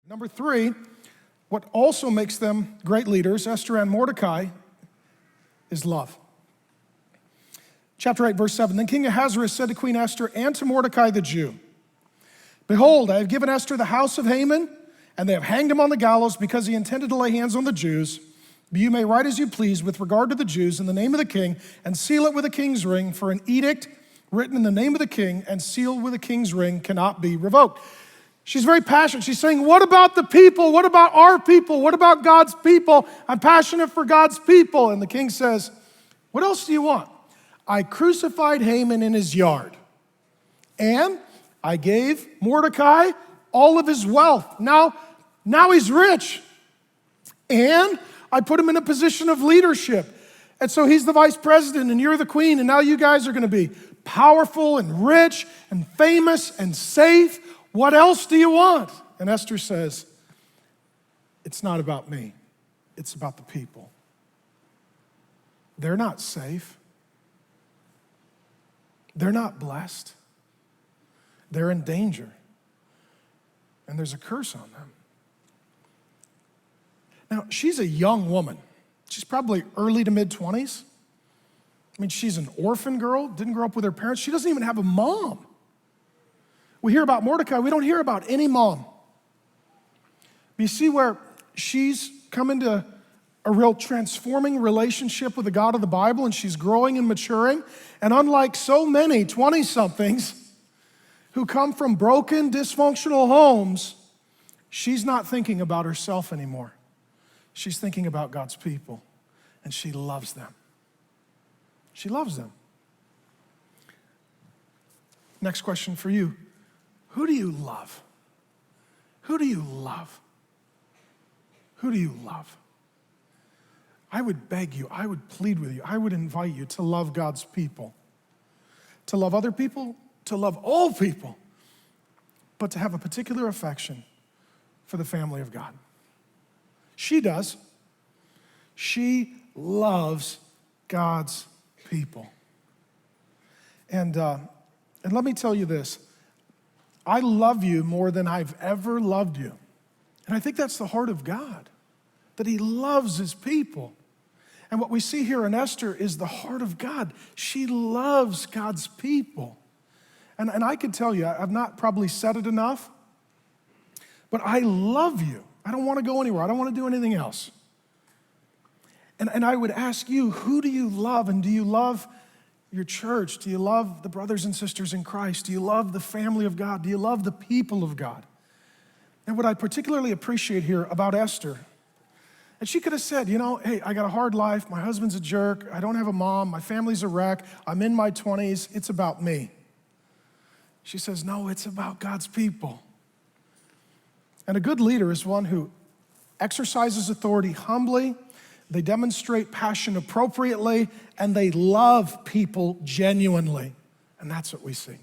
Number three, what also makes them great leaders, Esther and Mordecai, is love. Chapter 8, verse 7, Then King Ahasuerus said to Queen Esther and to Mordecai the Jew, Behold, I have given Esther the house of Haman, and they have hanged him on the gallows because he intended to lay hands on the Jews. But you may write as you please with regard to the Jews in the name of the king, and seal it with a king's ring, for an edict written in the name of the king and sealed with a king's ring cannot be revoked. She's very passionate. She's saying, what about the people? What about our people? What about God's people? I'm passionate for God's people. And the king says, what else do you want? I crucified Haman in his yard, and I gave Mordecai all of his wealth. Now he's rich, and I put him in a position of leadership. And so he's the vice president, and you're the queen, and now you guys are going to be powerful and rich and famous and safe. What else do you want? And Esther says, it's not about me. It's about the people. They're not safe. They're not blessed. They're in danger. And there's a curse on them. Now, she's a young woman. She's probably early to mid-20s. I mean, she's an orphan girl, didn't grow up with her parents. She doesn't even have a mom. We hear about Mordecai. We don't hear about any mom. You see where she's come into a real transforming relationship with the God of the Bible, and she's growing and maturing. And unlike so many 20-somethings who come from broken, dysfunctional homes, she's not thinking about herself anymore. She's thinking about God's people, and she loves them. She loves them. Next question for you. Who do you love? Who do you love? Who do you love? I would beg you, I would plead with you, I would invite you to love God's people, to love other people, to love all people, but to have a particular affection for the family of God. She does. She loves God's people. And let me tell you this, I love you more than I've ever loved you. And I think that's the heart of God, that he loves his people. And what we see here in Esther is the heart of God. She loves God's people. And I can tell you, I've not probably said it enough, but I love you. I don't want to go anywhere. I don't want to do anything else. And I would ask you, who do you love? And do you love your church? Do you love the brothers and sisters in Christ? Do you love the family of God? Do you love the people of God? And what I particularly appreciate here about Esther, and she could have said, hey, I got a hard life. My husband's a jerk. I don't have a mom. My family's a wreck. I'm in my 20s. It's about me. She says, no, it's about God's people. And a good leader is one who exercises authority humbly, they demonstrate passion appropriately, and they love people genuinely. And that's what we see.